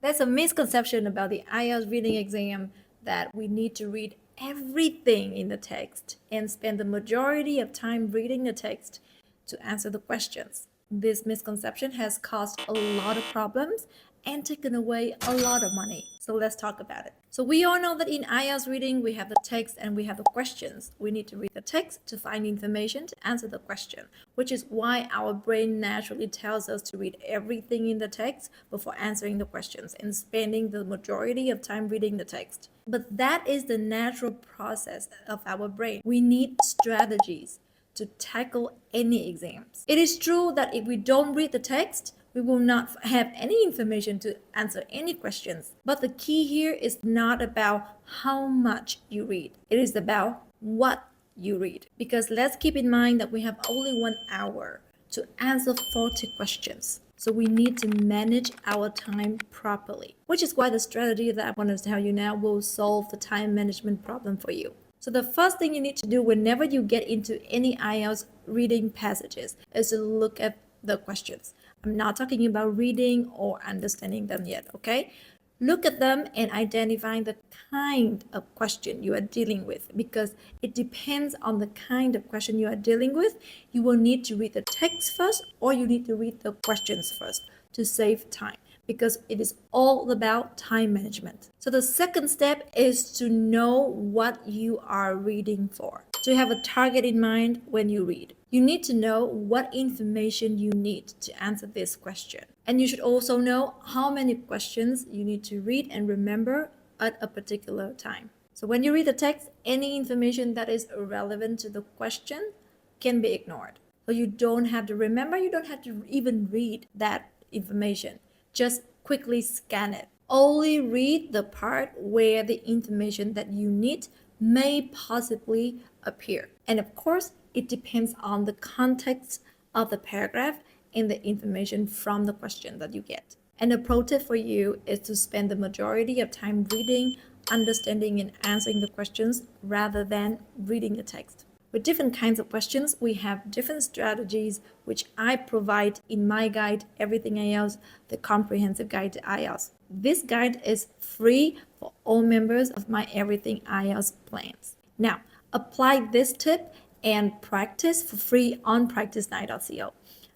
There's a misconception about the IELTS reading exam that we need to read everything in the text and spend the majority of time reading the text to answer the questions. This misconception has caused a lot of problems and taken away a lot of money. So let's talk about it. So we all know that in IELTS reading, we have the text and we have the questions. We need to read the text to find information to answer the question, which is why our brain naturally tells us to read everything in the text before answering the questions and spending the majority of time reading the text. But that is the natural process of our brain. We need strategies to tackle any exams. It is true that if we don't read the text, we will not have any information to answer any questions. But the key here is not about how much you read. It is about what you read. Because let's keep in mind that we have only 1 hour to answer 40 questions. So we need to manage our time properly, which is why the strategy that I want to tell you now will solve the time management problem for you. So the first thing you need to do whenever you get into any IELTS reading passages is to look at the questions. I'm not talking about reading or understanding them yet, okay? Look at them and identify the kind of question you are dealing with, because it depends on the kind of question you are dealing with. You will need to read the text first, or you need to read the questions first to save time, because it is all about time management. So the second step is to know what you are reading for. To have a target in mind when you read. You need to know what information you need to answer this question. And you should also know how many questions you need to read and remember at a particular time. So when you read the text, any information that is relevant to the question can be ignored. So you don't have to remember, you don't have to even read that information. Just quickly scan it. Only read the part where the information that you need may possibly appear. And of course, it depends on the context of the paragraph and the information from the question that you get. And a pro tip for you is to spend the majority of time reading, understanding, and answering the questions rather than reading the text. With different kinds of questions, we have different strategies, which I provide in my guide, Everything IELTS, the comprehensive guide to IELTS. This guide is free for all members of my Everything IELTS plans. Now, apply this tip and practice for free on practicenight.co.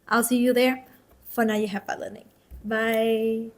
I'll see you there. For now, you have fun learning. Bye.